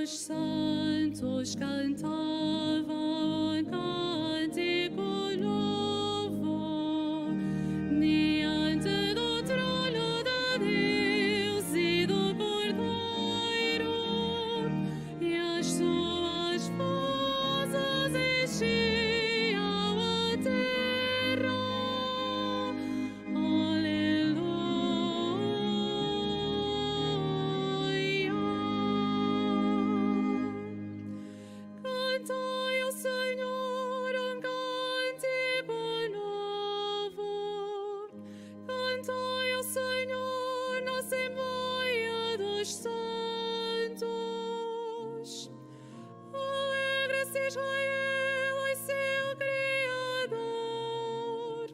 Os santos cantavam cântico novo diante do trono de Deus e do Cordeiro, e as suas vozes enchiam a terra. Cantai ao Senhor um cântico novo. Cantai ao Senhor na Assembleia dos Santos. Alegre-se Israel em seu Criador.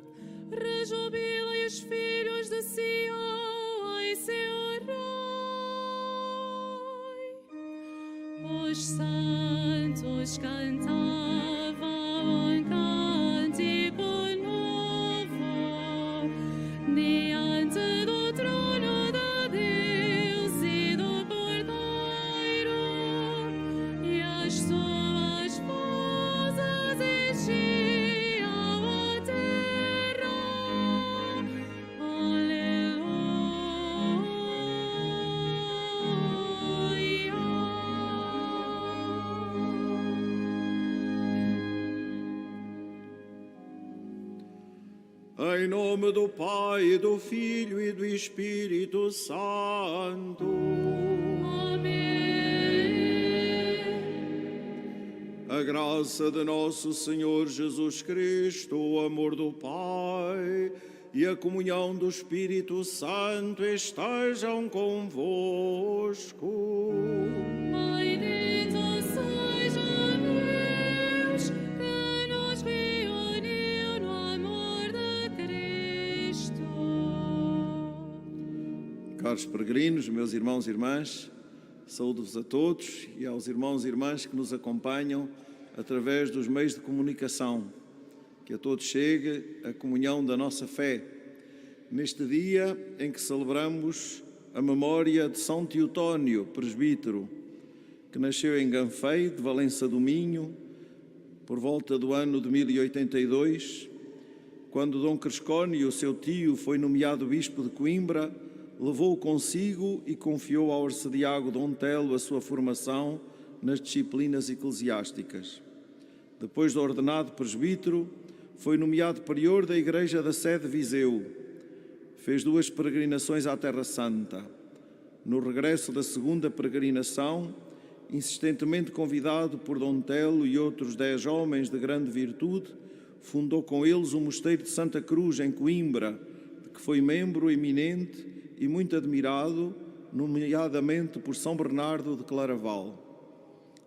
Rejubilem os filhos de Sião em seu Rei. Os santos cantavam um cântico novo diante do trono de Deus e do Cordeiro, e as suas vozes enchiam a terra. Em nome do Pai, do Filho e do Espírito Santo. Amém. A graça de nosso Senhor Jesus Cristo, o amor do Pai e a comunhão do Espírito Santo estejam convosco. Bendito seja Deus que nos reuniu no amor de Cristo. Caros peregrinos, meus irmãos e irmãs, saúdo-vos a todos e aos irmãos e irmãs que nos acompanham através dos meios de comunicação. Que a todos chegue a comunhão da nossa fé, neste dia em que celebramos a memória de São Teotónio, presbítero, que nasceu em Ganfei, de Valença do Minho, por volta do ano de 1082, quando Dom Crescónio, seu tio, foi nomeado bispo de Coimbra, levou-o consigo e confiou ao arcediago Dom Telo a sua formação nas disciplinas eclesiásticas. Depois de ordenado presbítero, foi nomeado prior da Igreja da Sé de Viseu. Fez 2 peregrinações à Terra Santa. No regresso da segunda peregrinação, insistentemente convidado por Dom Telo e outros 10 homens de grande virtude, fundou com eles o Mosteiro de Santa Cruz, em Coimbra, de que foi membro eminente e muito admirado, nomeadamente por São Bernardo de Claraval.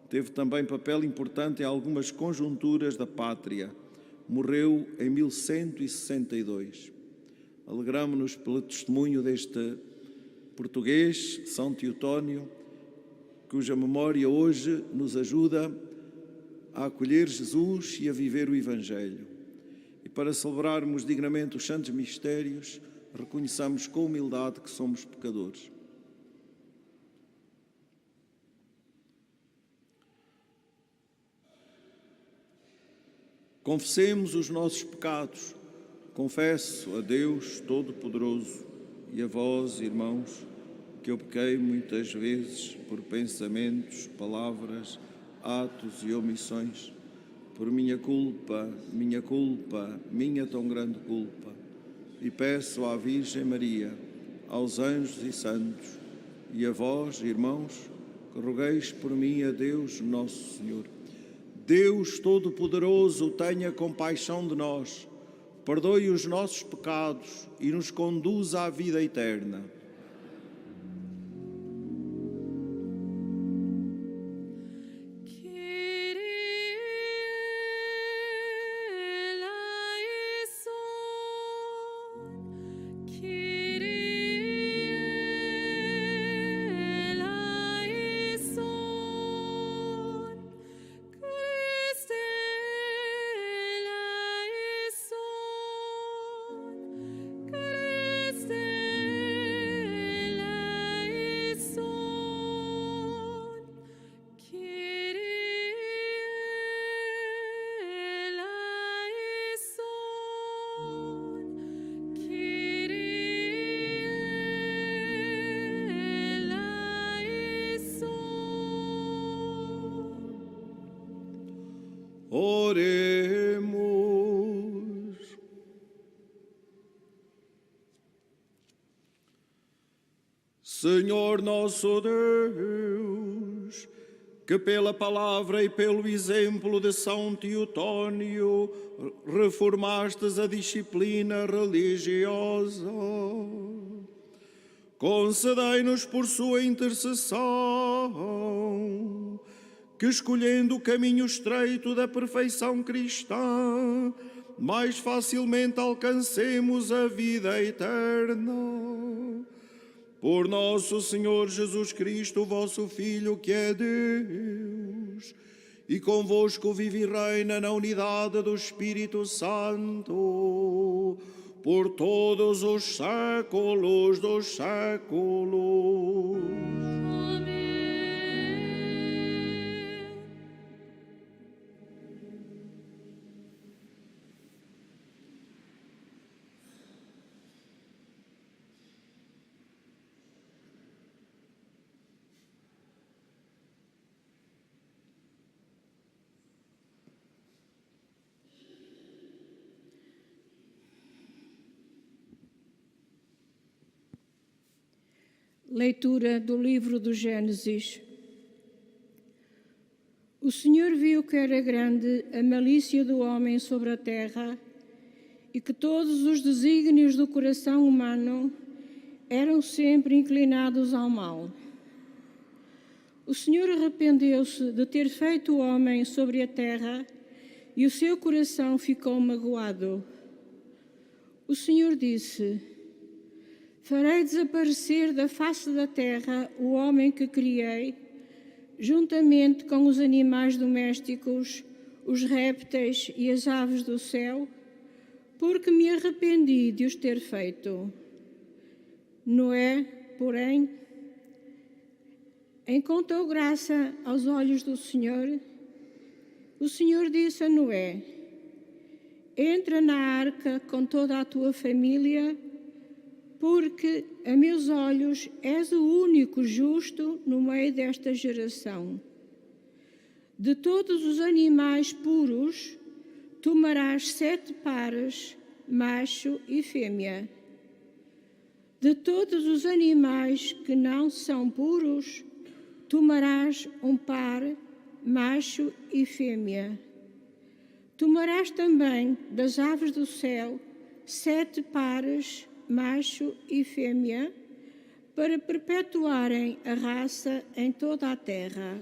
Teve também papel importante em algumas conjunturas da pátria. Morreu em 1162. Alegramo-nos pelo testemunho deste português, São Teotónio, cuja memória hoje nos ajuda a acolher Jesus e a viver o Evangelho. E para celebrarmos dignamente os santos mistérios, reconheçamos com humildade que somos pecadores. Confessemos os nossos pecados. Confesso a Deus Todo-Poderoso e a vós, irmãos, que eu pequei muitas vezes por pensamentos, palavras, atos e omissões, por minha culpa, minha tão grande culpa. E peço à Virgem Maria, aos anjos e santos, e a vós, irmãos, que rogueis por mim a Deus Nosso Senhor. Deus Todo-Poderoso, tenha compaixão de nós, perdoe os nossos pecados e nos conduza à vida eterna. Oremos. Senhor nosso Deus, que pela palavra e pelo exemplo de São Teotónio reformastes a disciplina religiosa, concedei-nos por sua intercessão que, escolhendo o caminho estreito da perfeição cristã, mais facilmente alcancemos a vida eterna. Por nosso Senhor Jesus Cristo, vosso Filho, que é Deus, e convosco vive e reina na unidade do Espírito Santo, por todos os séculos dos séculos. Leitura do livro do Gênesis. O Senhor viu que era grande a malícia do homem sobre a terra e que todos os desígnios do coração humano eram sempre inclinados ao mal. O Senhor arrependeu-se de ter feito o homem sobre a terra e o seu coração ficou magoado. O Senhor disse: farei desaparecer da face da terra o homem que criei, juntamente com os animais domésticos, os répteis e as aves do céu, porque me arrependi de os ter feito. Noé, porém, encontrou graça aos olhos do Senhor. O Senhor disse a Noé: entra na arca com toda a tua família, porque a meus olhos és o único justo no meio desta geração. De todos os animais puros, tomarás 7 pares, macho e fêmea. De todos os animais que não são puros, tomarás 1 par, macho e fêmea. Tomarás também das aves do céu 7 pares, macho e fêmea, para perpetuarem a raça em toda a terra.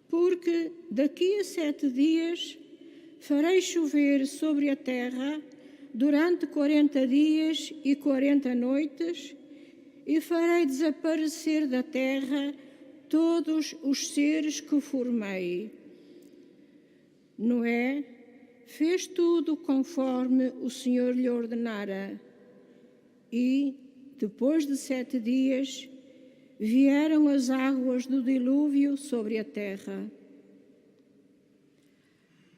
Porque daqui a 7 dias farei chover sobre a terra durante 40 dias e 40 noites, e farei desaparecer da terra todos os seres que formei. Noé fez tudo conforme o Senhor lhe ordenara. E, depois de 7 dias, vieram as águas do dilúvio sobre a terra.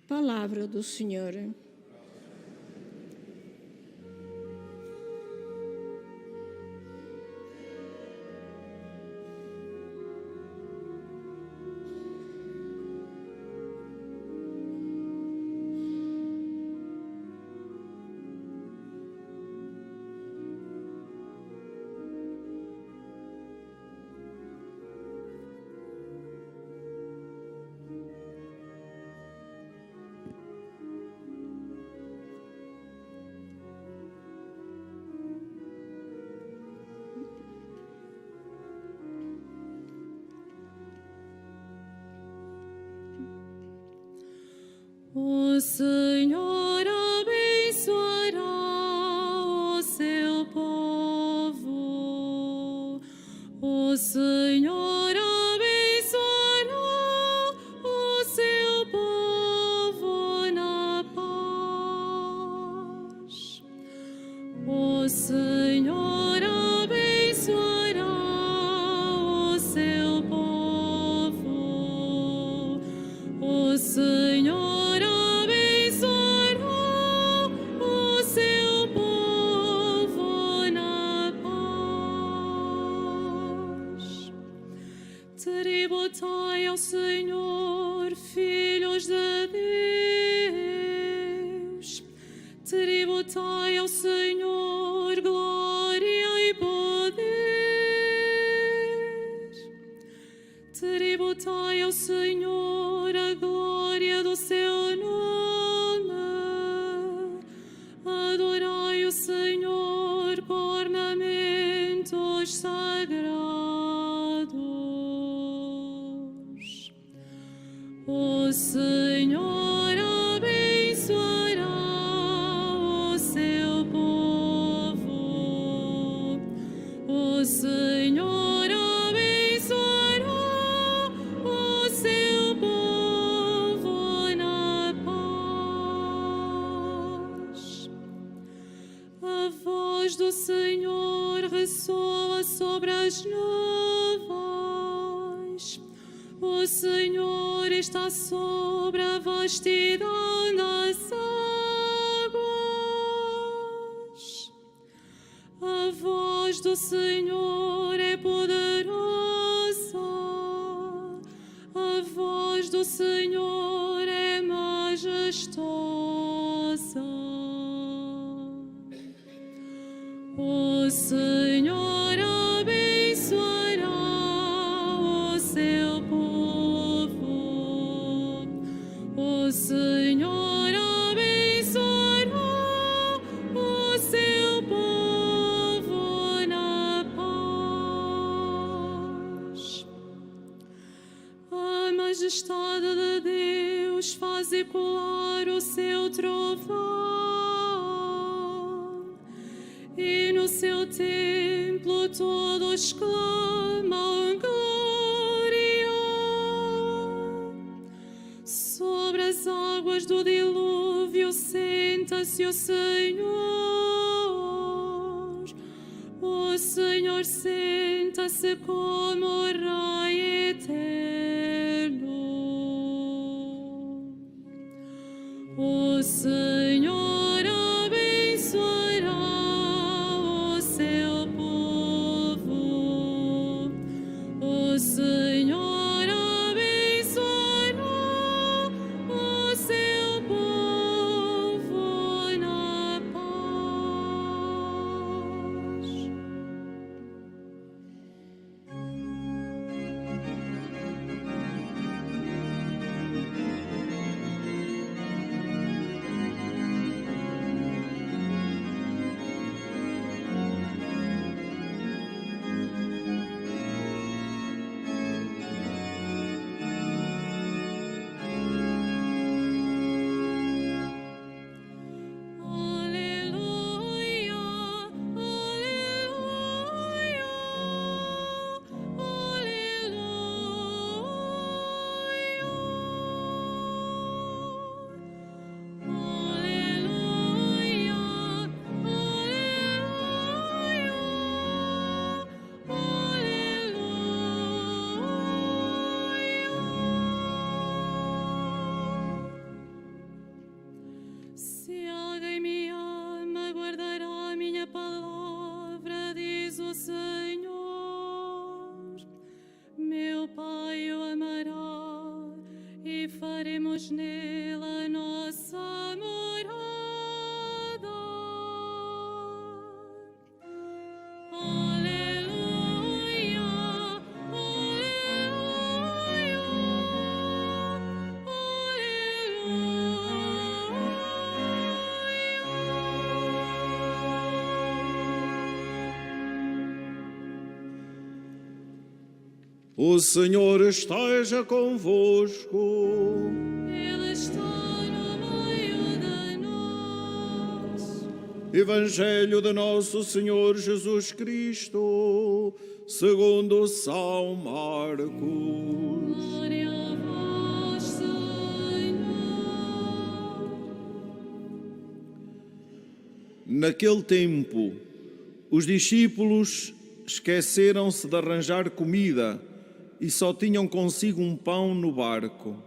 Palavra do Senhor. O Senhor abençoará o seu povo. O Senhor abençoará o seu povo na paz. O Senhor abençoará o seu povo. O Senhor tributai ao Senhor, filhos de Deus. Tributai ao Senhor glória e poder. Tributai ao Senhor a glória do seu nome. Adorai o Senhor com ornamentos sagrados. O Senhor abençoará o seu povo. O Senhor abençoará o seu povo na paz. A voz do Senhor ressoa sobre as nuvens. O Senhor está sobre a vastidão das águas. A voz do Senhor é poderosa. A voz do Senhor é majestosa. O Senhor abençoará o seu povo. O Senhor abençoará o seu povo na paz. A majestade de Deus faz ecoar o seu trovão, e no seu templo todos clamam glória. Sobre as águas do dilúvio senta-se o Senhor. O Senhor senta-se como o Rei eterno. O Senhor abençoará o seu povo. O Senhor abençoará o seu povo na paz. O Senhor esteja convosco. Ele está no meio de nós. Evangelho de Nosso Senhor Jesus Cristo, segundo São Marcos. Glória a vós, Senhor. Naquele tempo, os discípulos esqueceram-se de arranjar comida e só tinham consigo um pão no barco.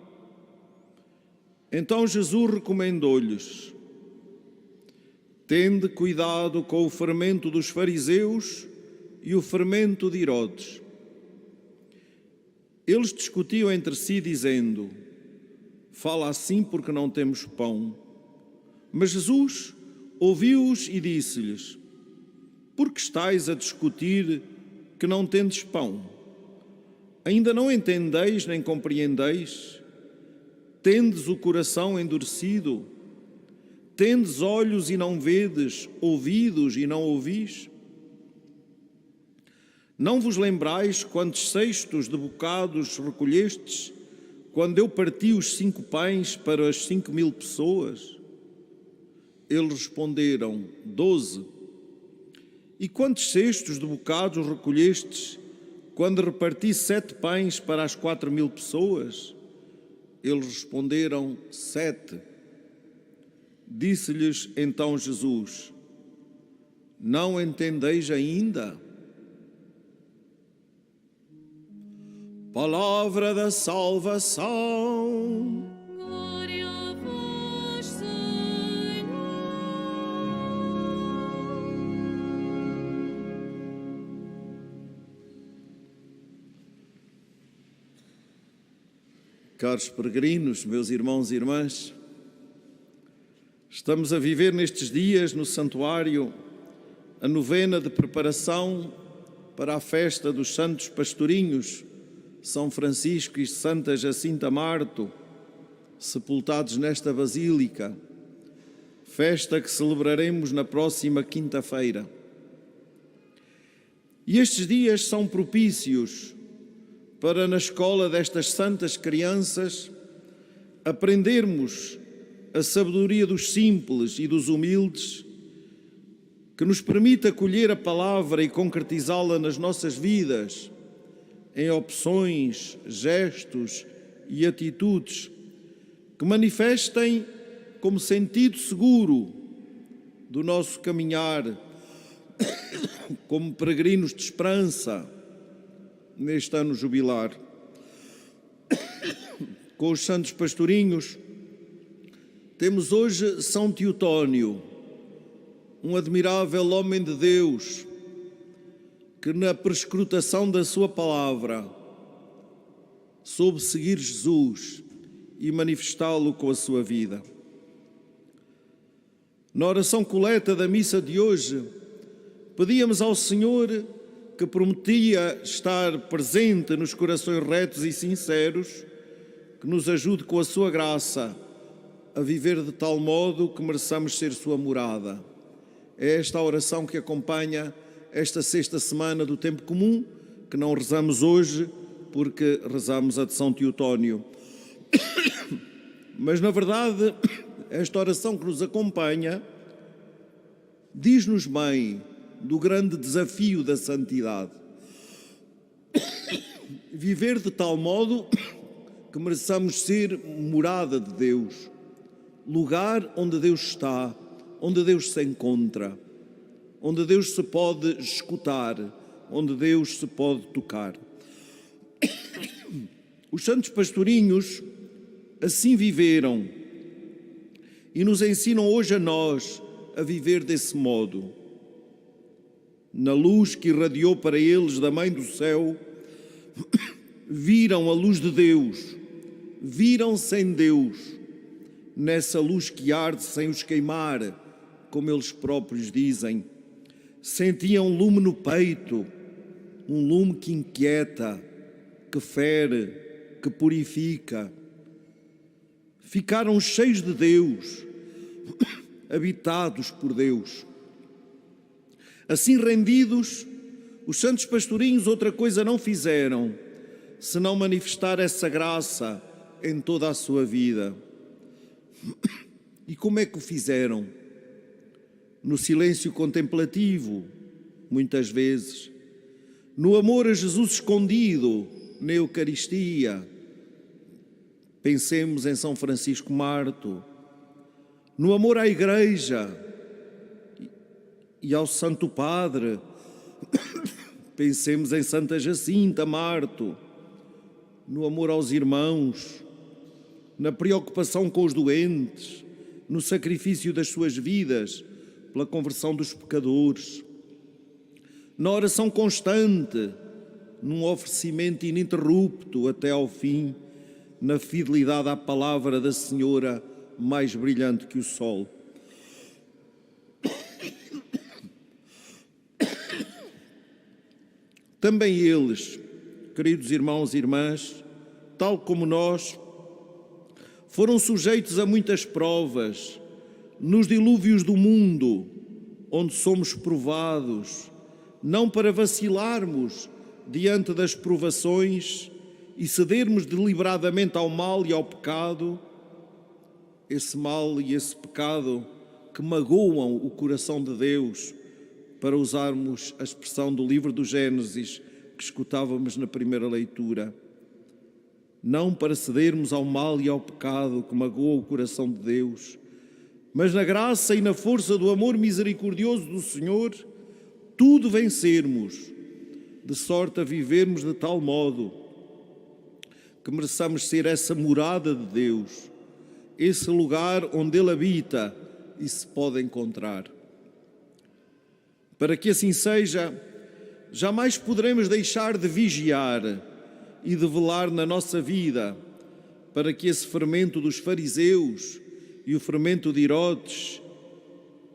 Então Jesus recomendou-lhes: tende cuidado com o fermento dos fariseus e o fermento de Herodes. Eles discutiam entre si, dizendo: fala assim porque não temos pão. Mas Jesus ouviu-os e disse-lhes: por que estáis a discutir que não tendes pão? Ainda não entendeis nem compreendeis? Tendes o coração endurecido? Tendes olhos e não vedes, ouvidos e não ouvis? Não vos lembrais quantos cestos de bocados recolhestes, quando eu parti os 5 pães para as 5.000 pessoas? Eles responderam: 12. E quantos cestos de bocados recolhestes, quando reparti 7 pães para as 4.000 pessoas? Eles responderam: 7. Disse-lhes então Jesus: não entendeis ainda? Palavra da salvação. Glória a vós, Senhor. Caros peregrinos, meus irmãos e irmãs, estamos a viver nestes dias no santuário a novena de preparação para a festa dos Santos Pastorinhos, São Francisco e Santa Jacinta Marto, sepultados nesta basílica, festa que celebraremos na próxima quinta-feira. E estes dias são propícios para, na escola destas santas crianças, aprendermos a sabedoria dos simples e dos humildes, que nos permite acolher a palavra e concretizá-la nas nossas vidas, em opções, gestos e atitudes que manifestem como sentido seguro do nosso caminhar como peregrinos de esperança neste ano jubilar. Com os santos pastorinhos, temos hoje São Teotónio, um admirável homem de Deus, que na perscrutação da sua palavra soube seguir Jesus e manifestá-lo com a sua vida. Na oração coleta da missa de hoje, pedíamos ao Senhor, que prometia estar presente nos corações retos e sinceros, que nos ajude com a sua graça a viver de tal modo que mereçamos ser sua morada. É esta a oração que acompanha esta sexta semana do tempo comum, que não rezamos hoje porque rezamos a de São Teotónio. Mas, na verdade, esta oração que nos acompanha diz-nos bem do grande desafio da santidade. Viver de tal modo que mereçamos ser morada de Deus, lugar onde Deus está, onde Deus se encontra, onde Deus se pode escutar, onde Deus se pode tocar. Os santos pastorinhos assim viveram e nos ensinam hoje a nós a viver desse modo. Na luz que irradiou para eles da Mãe do Céu, viram a luz de Deus, viram-se em Deus, nessa luz que arde sem os queimar, como eles próprios dizem. Sentiam um lume no peito, um lume que inquieta, que fere, que purifica. Ficaram cheios de Deus, habitados por Deus. Assim rendidos, os santos pastorinhos outra coisa não fizeram, se não manifestar essa graça em toda a sua vida? E como é que o fizeram? No silêncio contemplativo, muitas vezes, no amor a Jesus escondido na Eucaristia. Pensemos em São Francisco Marto, no amor à Igreja e ao Santo Padre. Pensemos em Santa Jacinta Marto, no amor aos irmãos, na preocupação com os doentes, no sacrifício das suas vidas pela conversão dos pecadores, na oração constante, num oferecimento ininterrupto até ao fim, na fidelidade à palavra da Senhora mais brilhante que o sol. Também eles, queridos irmãos e irmãs, tal como nós, foram sujeitos a muitas provas nos dilúvios do mundo, onde somos provados, não para vacilarmos diante das provações e cedermos deliberadamente ao mal e ao pecado, esse mal e esse pecado que magoam o coração de Deus, para usarmos a expressão do livro do Gênesis que escutávamos na primeira leitura. Não para cedermos ao mal e ao pecado que magoa o coração de Deus, mas na graça e na força do amor misericordioso do Senhor, tudo vencermos, de sorte a vivermos de tal modo que mereçamos ser essa morada de Deus, esse lugar onde Ele habita e se pode encontrar. Para que assim seja, jamais poderemos deixar de vigiar e de velar na nossa vida, para que esse fermento dos fariseus e o fermento de Herodes,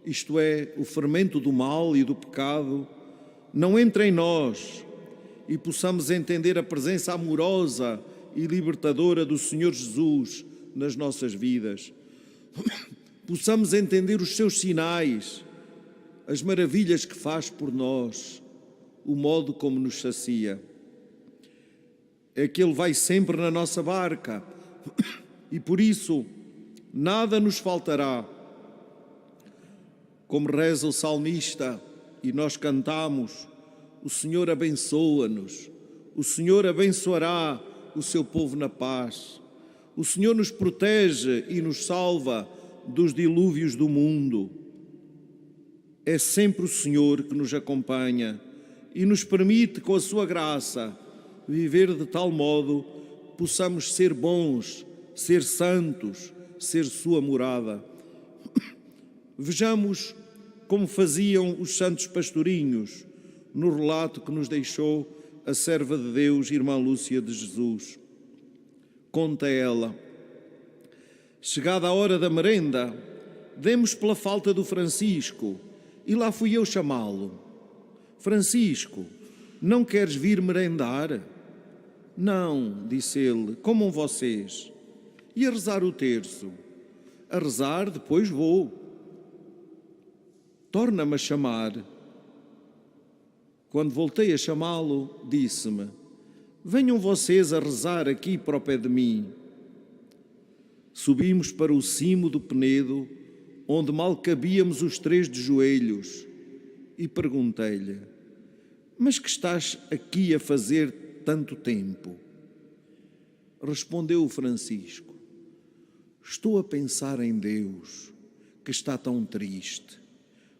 isto é, o fermento do mal e do pecado, não entre em nós e possamos entender a presença amorosa e libertadora do Senhor Jesus nas nossas vidas. Possamos entender os seus sinais, as maravilhas que faz por nós, o modo como nos sacia. É que Ele vai sempre na nossa barca e por isso nada nos faltará. Como reza o salmista e nós cantamos, o Senhor abençoa-nos, o Senhor abençoará o seu povo na paz, o Senhor nos protege e nos salva dos dilúvios do mundo. É sempre o Senhor que nos acompanha e nos permite, com a sua graça, viver de tal modo que possamos ser bons, ser santos, ser sua morada. Vejamos como faziam os santos pastorinhos no relato que nos deixou a serva de Deus, irmã Lúcia de Jesus. Conta ela: chegada a hora da merenda, demos pela falta do Francisco e lá fui eu chamá-lo. Francisco, não queres vir merendar? Não, disse ele, comam vocês. E a rezar o terço? A rezar, depois vou. Torna-me a chamar. Quando voltei a chamá-lo, disse-me: venham vocês a rezar aqui para o pé de mim. Subimos para o cimo do penedo, onde mal cabíamos os três de joelhos, e perguntei-lhe: mas que estás aqui a fazer tanto tempo? Respondeu o Francisco: estou a pensar em Deus, que está tão triste,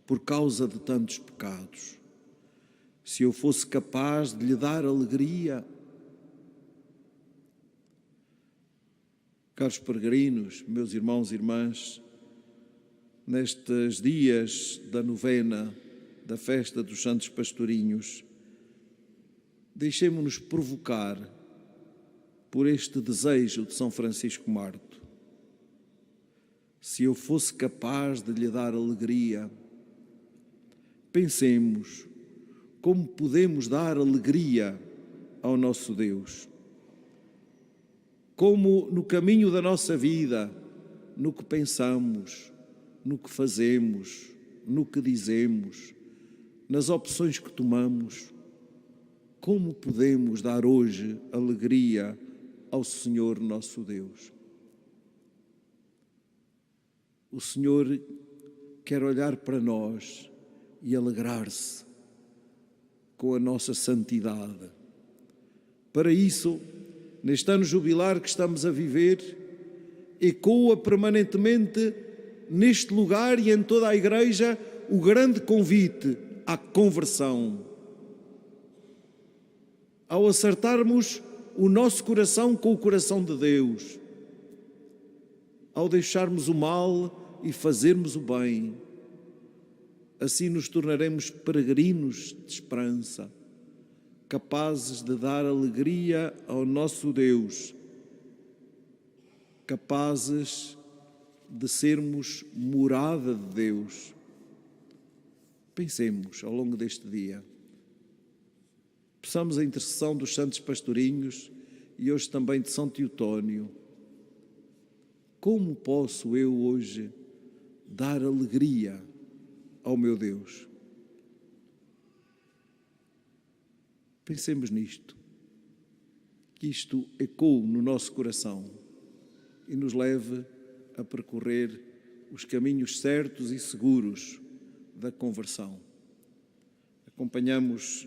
por causa de tantos pecados. Se eu fosse capaz de lhe dar alegria. Caros peregrinos, meus irmãos e irmãs, nestes dias da novena da festa dos Santos Pastorinhos, deixemo-nos provocar por este desejo de São Francisco Marto. Se eu fosse capaz de lhe dar alegria, pensemos como podemos dar alegria ao nosso Deus. Como no caminho da nossa vida, no que pensamos, no que fazemos, no que dizemos, nas opções que tomamos, como podemos dar hoje alegria ao Senhor nosso Deus? O Senhor quer olhar para nós e alegrar-se com a nossa santidade. Para isso, neste ano jubilar que estamos a viver, ecoa permanentemente neste lugar e em toda a Igreja o grande convite à conversão. Ao acertarmos o nosso coração com o coração de Deus, ao deixarmos o mal e fazermos o bem, assim nos tornaremos peregrinos de esperança, capazes de dar alegria ao nosso Deus, capazes de sermos morada de Deus. Pensemos ao longo deste dia. Peçamos a intercessão dos santos pastorinhos e hoje também de São Teotónio. Como posso eu hoje dar alegria ao meu Deus? Pensemos nisto, que isto ecoe no nosso coração e nos leve a percorrer os caminhos certos e seguros da conversão. Acompanhamos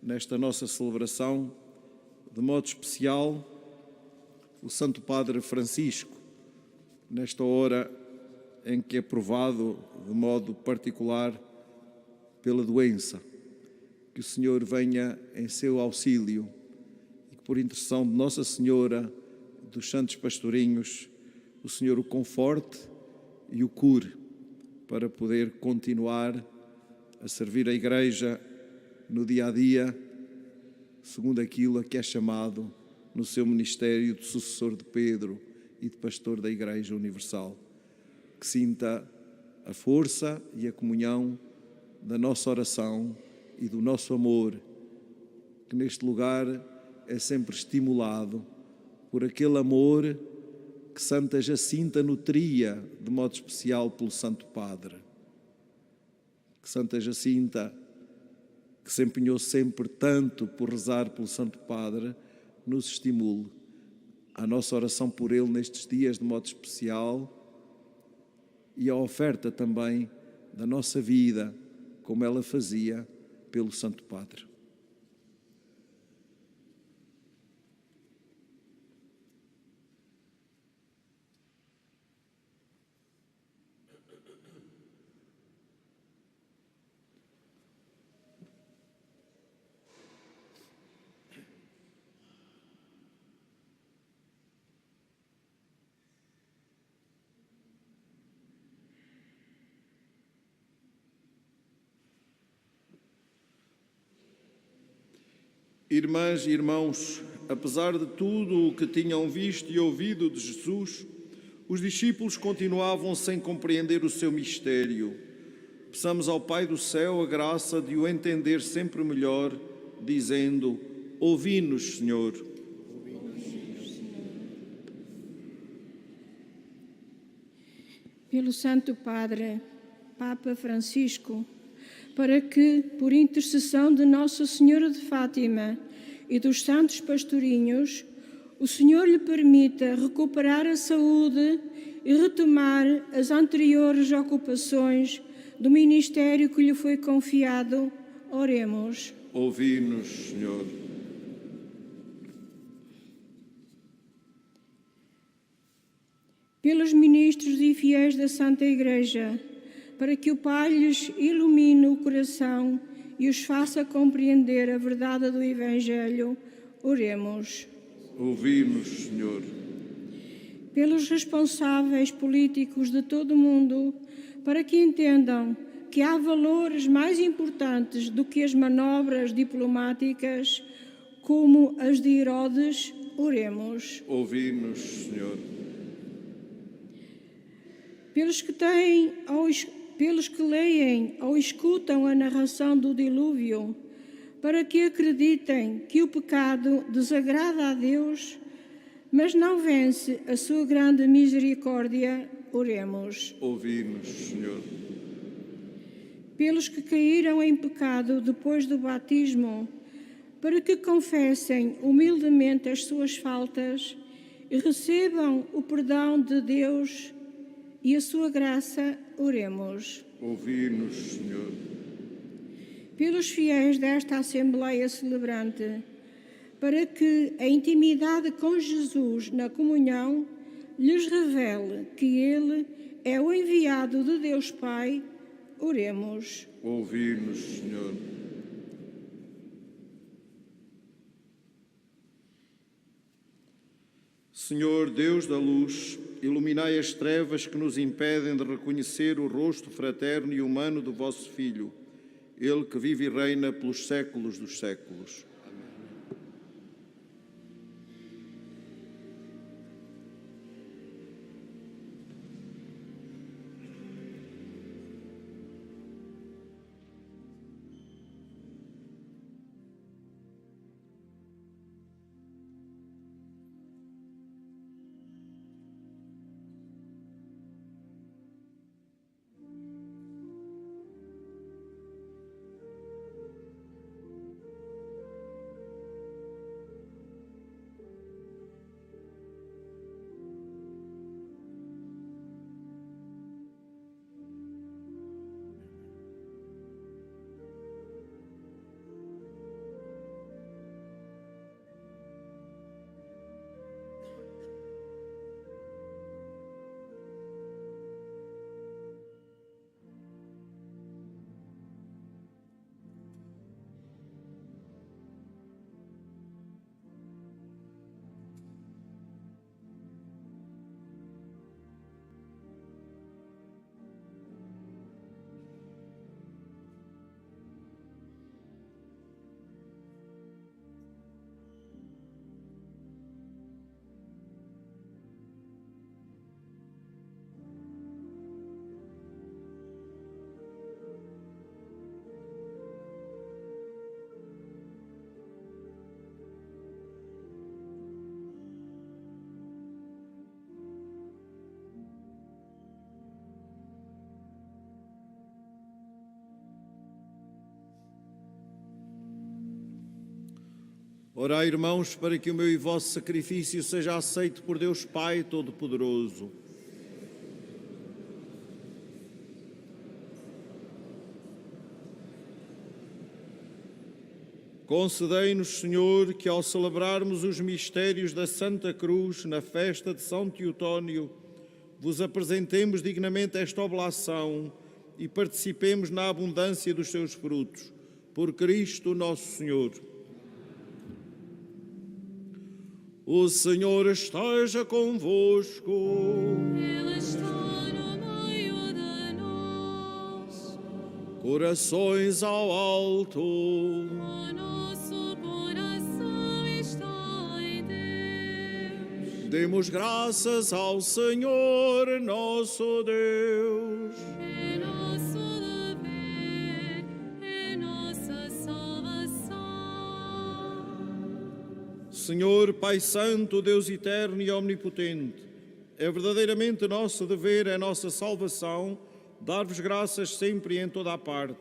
nesta nossa celebração, de modo especial, o Santo Padre Francisco, nesta hora em que é provado de modo particular pela doença. Que o Senhor venha em seu auxílio e que, por intercessão de Nossa Senhora, dos santos pastorinhos, o Senhor o conforte e o cure para poder continuar a servir a Igreja no dia a dia, segundo aquilo a que é chamado no seu ministério de sucessor de Pedro e de pastor da Igreja Universal. Que sinta a força e a comunhão da nossa oração e do nosso amor, que neste lugar é sempre estimulado por aquele amor que Santa Jacinta nutria de modo especial pelo Santo Padre. Que Santa Jacinta, que se empenhou sempre tanto por rezar pelo Santo Padre, nos estimule a nossa oração por ele nestes dias de modo especial e a oferta também da nossa vida, como ela fazia pelo Santo Padre. Irmãs e irmãos, apesar de tudo o que tinham visto e ouvido de Jesus, os discípulos continuavam sem compreender o seu mistério. Peçamos ao Pai do céu a graça de o entender sempre melhor, dizendo: ouvi-nos, Senhor. Pelo Santo Padre, Papa Francisco, para que, por intercessão de Nossa Senhora de Fátima e dos santos pastorinhos, o Senhor lhe permita recuperar a saúde e retomar as anteriores ocupações do ministério que lhe foi confiado. Oremos. Ouvi-nos, Senhor. Pelos ministros e fiéis da Santa Igreja, para que o Pai lhes ilumine o coração e os faça compreender a verdade do Evangelho, oremos. Ouvi-nos, Senhor. Pelos responsáveis políticos de todo o mundo, para que entendam que há valores mais importantes do que as manobras diplomáticas, como as de Herodes, oremos. Ouvi-nos, Senhor. Pelos que leem ou escutam a narração do dilúvio, para que acreditem que o pecado desagrada a Deus, mas não vence a sua grande misericórdia, oremos. Ouvi-nos, Senhor. Pelos que caíram em pecado depois do batismo, para que confessem humildemente as suas faltas e recebam o perdão de Deus e a sua graça. Oremos. Ouvi-nos, Senhor. Pelos fiéis desta Assembleia Celebrante, para que a intimidade com Jesus na comunhão lhes revele que Ele é o enviado de Deus Pai. Oremos. Ouvi-nos, Senhor. Senhor, Deus da luz, iluminai as trevas que nos impedem de reconhecer o rosto fraterno e humano do vosso Filho, Ele que vive e reina pelos séculos dos séculos. Orai, irmãos, para que o meu e vosso sacrifício seja aceito por Deus Pai Todo-Poderoso. Concedei-nos, Senhor, que ao celebrarmos os mistérios da Santa Cruz na festa de São Teotónio, vos apresentemos dignamente esta oblação e participemos na abundância dos seus frutos. Por Cristo nosso Senhor. O Senhor esteja convosco. Ele está no meio de nós. Corações ao alto. O nosso coração está em Deus. Demos graças ao Senhor, nosso Deus. É nosso dever, é nossa salvação. Senhor, Pai Santo, Deus eterno e omnipotente, é verdadeiramente nosso dever, é nossa salvação, dar-vos graças sempre e em toda a parte.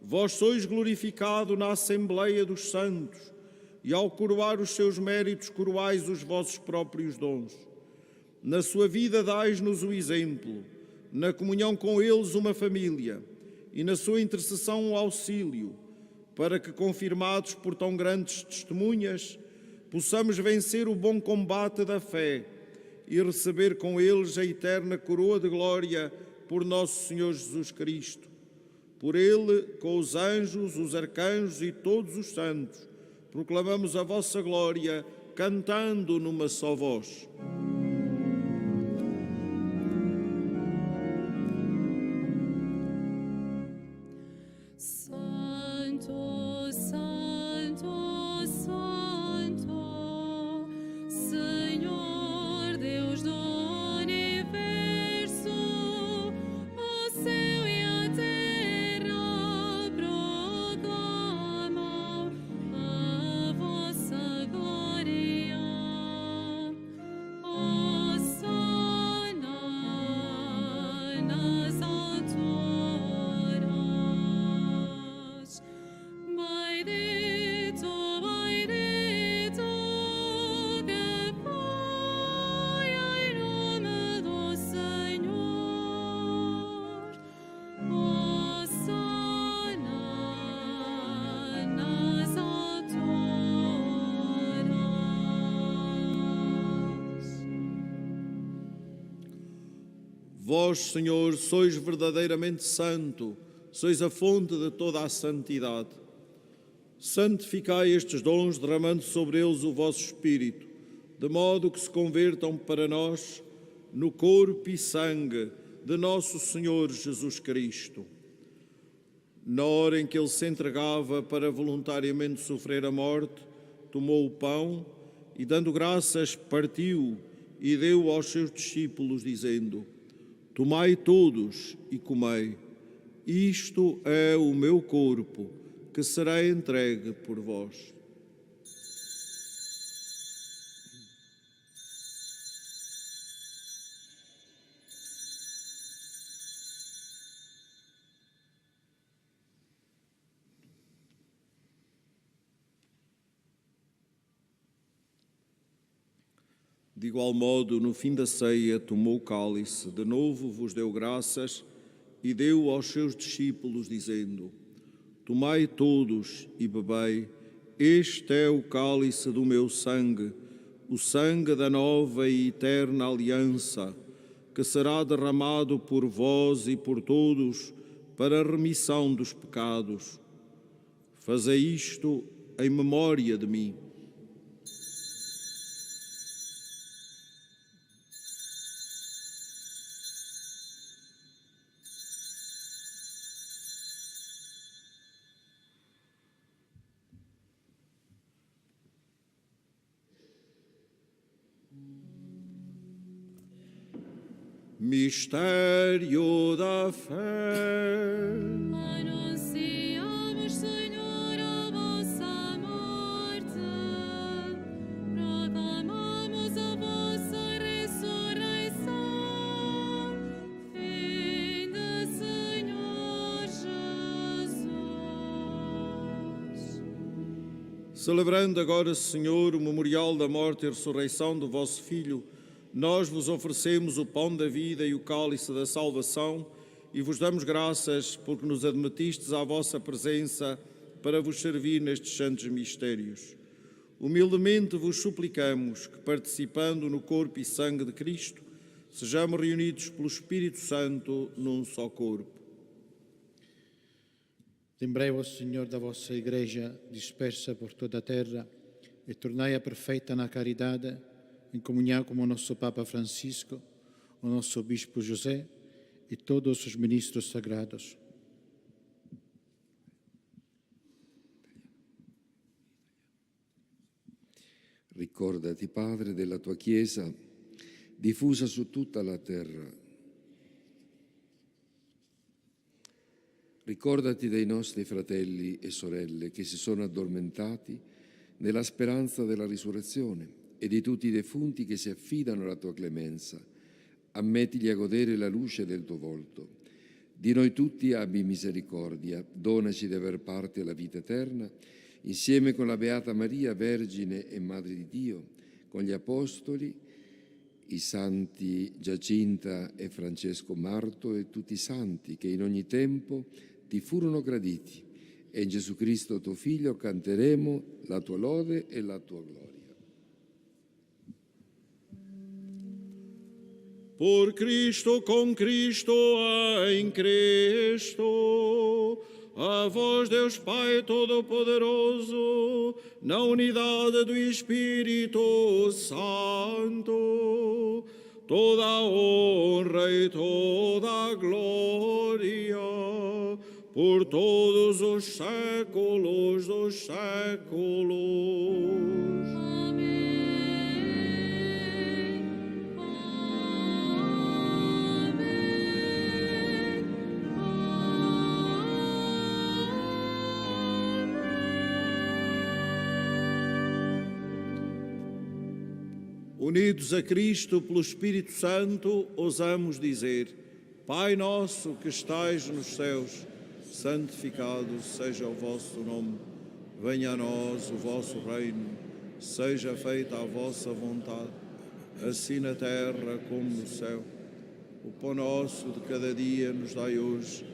Vós sois glorificado na Assembleia dos Santos e ao coroar os seus méritos coroais os vossos próprios dons. Na sua vida dais-nos o exemplo, na comunhão com eles uma família e na sua intercessão um auxílio, para que, confirmados por tão grandes testemunhas, possamos vencer o bom combate da fé e receber com eles a eterna coroa de glória por nosso Senhor Jesus Cristo. Por Ele, com os anjos, os arcanjos e todos os santos, proclamamos a vossa glória, cantando numa só voz. Santo, Santo, Santo, Senhor Deus do universo, o céu e a terra proclamam a vossa glória. Vós, Senhor, sois verdadeiramente santo, sois a fonte de toda a santidade. Santificai estes dons, derramando sobre eles o vosso Espírito, de modo que se convertam para nós no corpo e sangue de nosso Senhor Jesus Cristo. Na hora em que ele se entregava para voluntariamente sofrer a morte, tomou o pão e, dando graças, partiu e deu aos seus discípulos, dizendo: Tomai todos e comei. Isto é o meu corpo, que será entregue por vós. De igual modo, no fim da ceia, tomou o cálice, de novo vos deu graças e deu aos seus discípulos, dizendo: Tomai todos e bebei, este é o cálice do meu sangue, o sangue da nova e eterna aliança, que será derramado por vós e por todos para a remissão dos pecados. Fazei isto em memória de mim. Mistério da fé. Anunciamos, Senhor, a vossa morte, proclamamos a vossa ressurreição. Vinde, Senhor Jesus. Celebrando agora, Senhor, o memorial da morte e ressurreição do vosso Filho, nós vos oferecemos o pão da vida e o cálice da salvação e vos damos graças porque nos admitistes à vossa presença para vos servir nestes santos mistérios. Humildemente vos suplicamos que, participando no corpo e sangue de Cristo, sejamos reunidos pelo Espírito Santo num só corpo. Lembrai-vos, Senhor, da vossa Igreja dispersa por toda a terra e tornai-a perfeita na caridade, em comunhão com o nosso Papa Francisco, o nosso Bispo José e todos os ministros sagrados. Ricordati, Padre, della tua Chiesa, diffusa su tutta la terra. Ricordati dei nostri fratelli e sorelle che si sono addormentati nella speranza della risurrezione e di tutti i defunti che si affidano alla tua clemenza. Ammettili a godere la luce del tuo volto. Di noi tutti abbi misericordia, donaci di aver parte alla vita eterna, insieme con la Beata Maria, Vergine e Madre di Dio, con gli Apostoli, i Santi Giacinta e Francesco Marto e tutti i Santi che in ogni tempo ti furono graditi. E in Gesù Cristo, tuo Figlio, canteremo la tua lode e la tua gloria. Por Cristo, com Cristo, em Cristo, a vós, Deus Pai Todo-Poderoso, na unidade do Espírito Santo, toda a honra e toda a glória, por todos os séculos dos séculos. Unidos a Cristo pelo Espírito Santo, ousamos dizer: Pai nosso que estais nos céus, santificado seja o vosso nome. Venha a nós o vosso reino. Seja feita a vossa vontade, assim na terra como no céu. O pão nosso de cada dia nos dai hoje.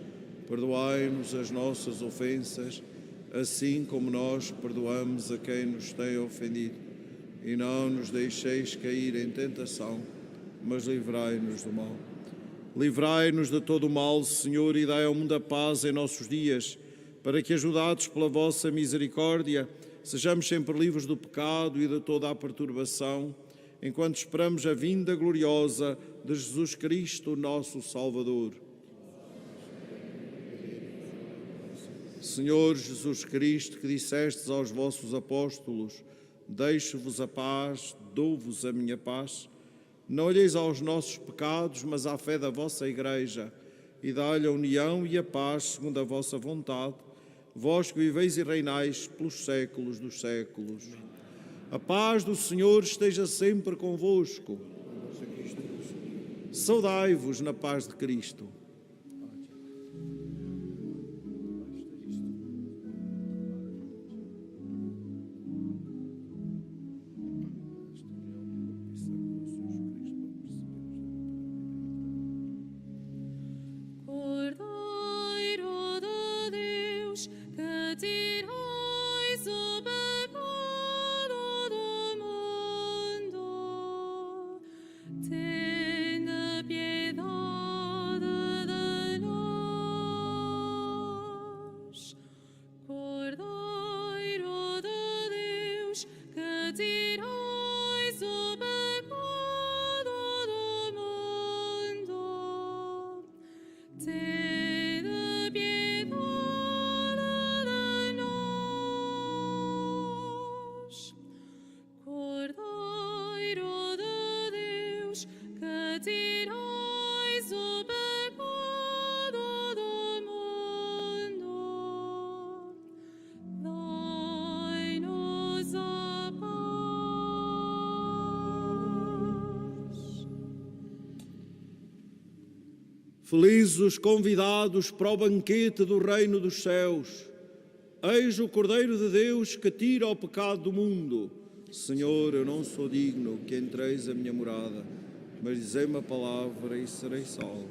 Perdoai-nos as nossas ofensas, assim como nós perdoamos a quem nos tem ofendido. E não nos deixeis cair em tentação, mas livrai-nos do mal. Livrai-nos de todo o mal, Senhor, e dai ao mundo a paz em nossos dias, para que, ajudados pela vossa misericórdia, sejamos sempre livres do pecado e de toda a perturbação, enquanto esperamos a vinda gloriosa de Jesus Cristo, nosso Salvador. Senhor Jesus Cristo, que dissestes aos vossos apóstolos: deixo-vos a paz, dou-vos a minha paz, não olheis aos nossos pecados, mas à fé da vossa Igreja, e dai-lhe a união e a paz segundo a vossa vontade, vós que viveis e reinais pelos séculos dos séculos. A paz do Senhor esteja sempre convosco. Saudai-vos na paz de Cristo. Felizes os convidados para o banquete do reino dos céus. Eis o Cordeiro de Deus que tira o pecado do mundo. Senhor, eu não sou digno que entreis a minha morada, mas dizei uma palavra e serei salvo.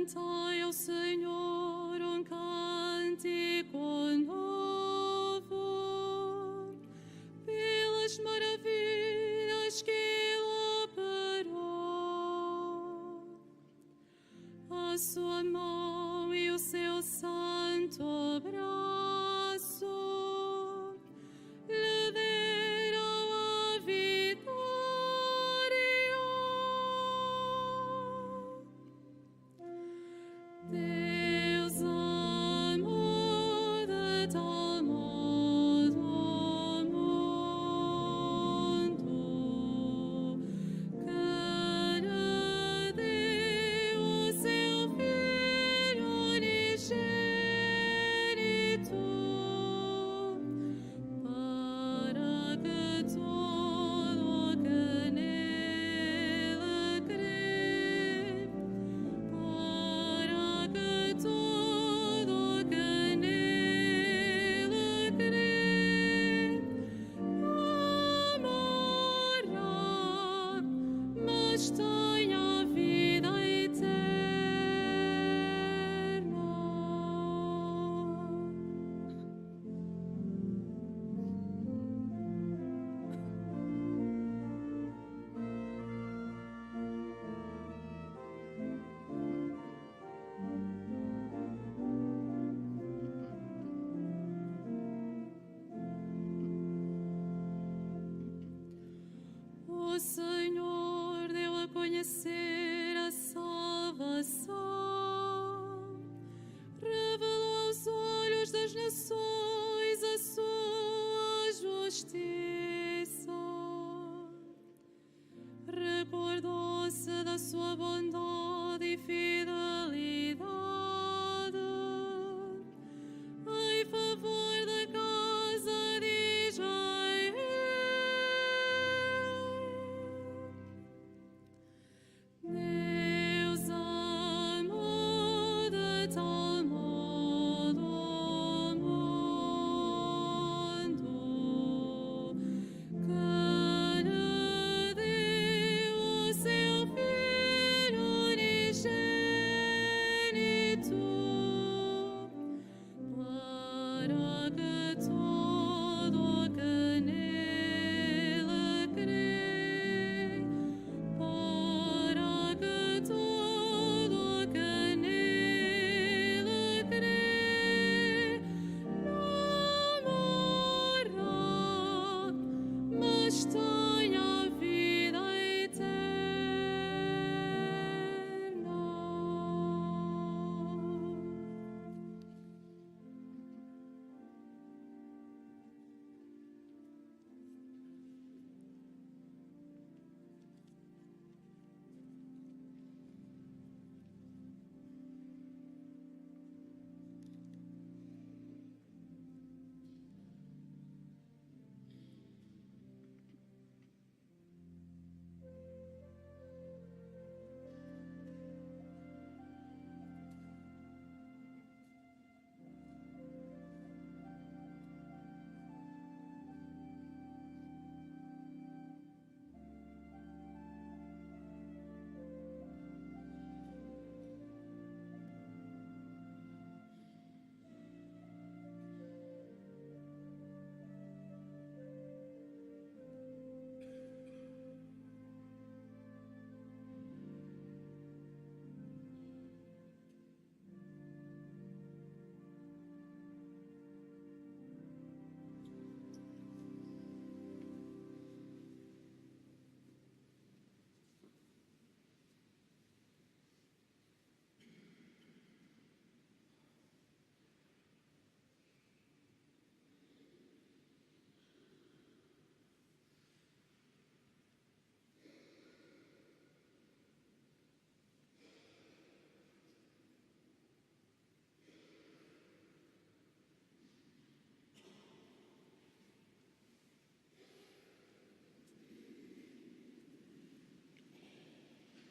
Cantai ao Senhor sua mão e o seu santo braço lhe deram a vitória. Deus amou de tal modo o mundo que lhe deu o seu Filho unigênito, para que todo o que nele crê, para que todo o que nele crê não morra, mas tenha a vida eterna. O Senhor deu a conhecer a salvação, revelou aos olhos das nações a sua justiça, recordou-se da sua bondade e fidelidade em favor da casa de Israel. Deus amou de tal modo o mundo que lhe deu o seu Filho unigênito, para que todo o que nele crê, para que todo o que nele crê não morra, mas tenha a vida eterna.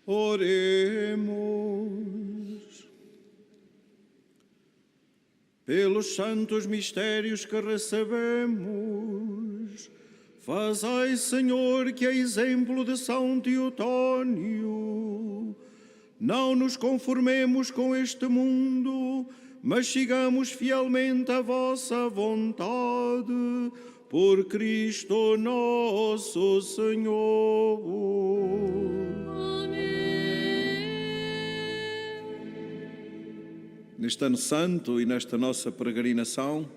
Oremos. Pelos santos mistérios que recebemos, fazei, Senhor, que a exemplo de São Teotónio não nos conformemos com este mundo, mas sigamos fielmente a vossa vontade, por Cristo nosso Senhor. Amém. Neste ano santo e nesta nossa peregrinação,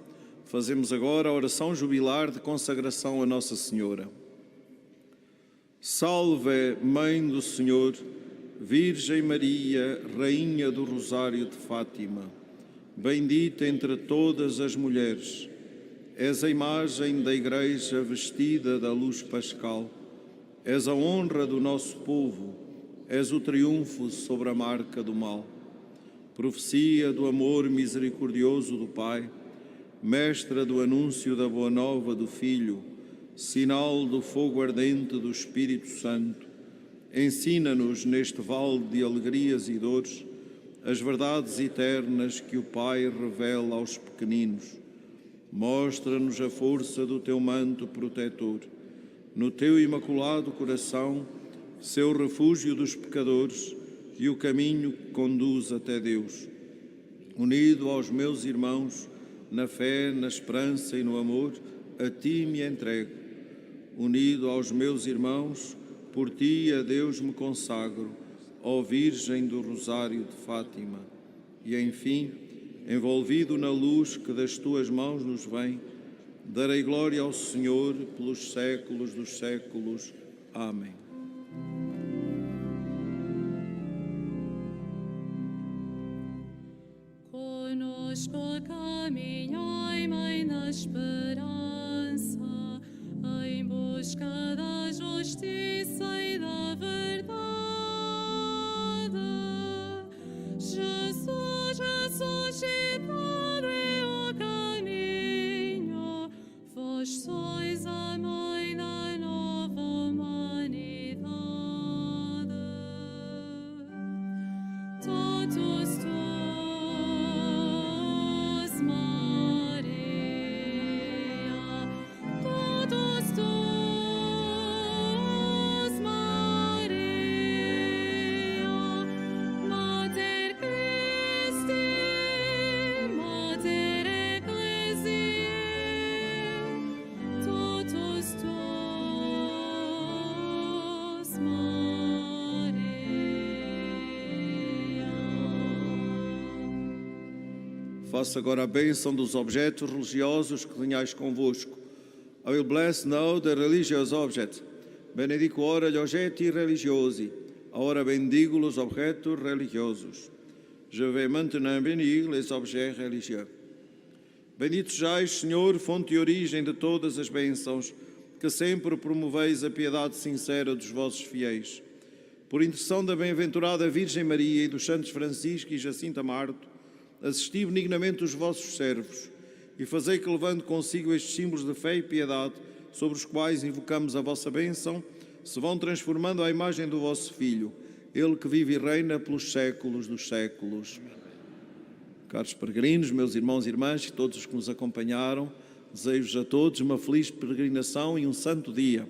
fazemos agora a oração jubilar de consagração a Nossa Senhora. Salve, Mãe do Senhor, Virgem Maria, Rainha do Rosário de Fátima, bendita entre todas as mulheres, és a imagem da Igreja vestida da luz pascal, és a honra do nosso povo, és o triunfo sobre a marca do mal. Profecia do amor misericordioso do Pai, mestra do anúncio da boa nova do Filho, sinal do fogo ardente do Espírito Santo, ensina-nos neste vale de alegrias e dores as verdades eternas que o Pai revela aos pequeninos. Mostra-nos a força do teu manto protetor. No teu imaculado coração, seu refúgio dos pecadores e o caminho que conduz até Deus. Unido aos meus irmãos, na fé, na esperança e no amor, a ti me entrego. Unido aos meus irmãos, por ti a Deus me consagro, ó Virgem do Rosário de Fátima. E, enfim, envolvido na luz que das tuas mãos nos vem, darei glória ao Senhor pelos séculos dos séculos. Amém. Conosco caminhai, Mãe da Esperança, em busca da justiça e da verdade. Jesus ressuscitado é o caminho, vós sois a Mãe da nova humanidade. Totus tuus, Maria, totus tuus, Maria, Mater Christi, Mater Ecclesiae, totus tuus, Maria. Faça agora a bênção dos objetos religiosos que tenhais convosco. I will bless now the religious objects. Benedico ora gli oggetti religiosi. Ora bendigo os objetos religiosos. Je vais maintenant bénir les objets religieux. Bendito sejais, Senhor, fonte e origem de todas as bênçãos, que sempre promoveis a piedade sincera dos vossos fiéis. Por intercessão da bem-aventurada Virgem Maria e dos santos Francisco e Jacinta Marto, assisti benignamente os vossos servos e fazei que, levando consigo estes símbolos de fé e piedade, sobre os quais invocamos a vossa bênção, se vão transformando à imagem do vosso Filho, Ele que vive e reina pelos séculos dos séculos. Caros peregrinos, meus irmãos e irmãs, e todos os que nos acompanharam, desejo-vos a todos uma feliz peregrinação e um santo dia.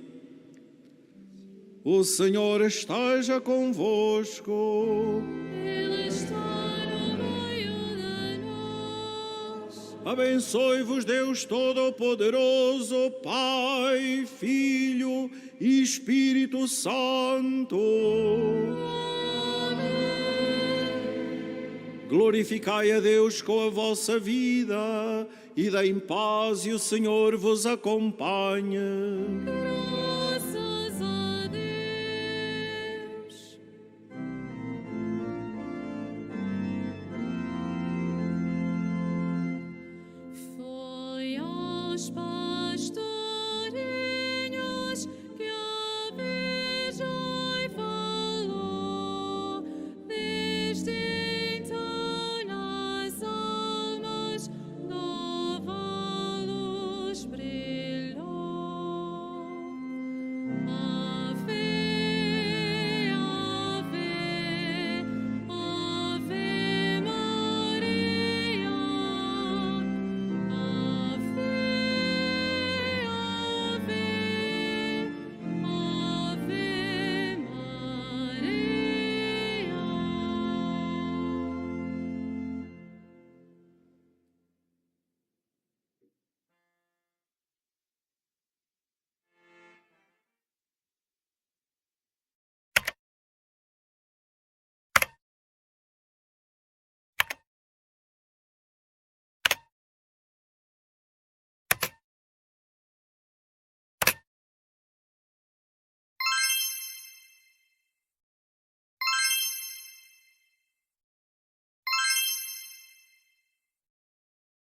O Senhor esteja convosco. Ele está no meio de nós. Abençoe-vos Deus Todo-Poderoso, Pai, Filho e Espírito Santo. Glorificai a Deus com a vossa vida e dai em paz e o Senhor vos acompanhe.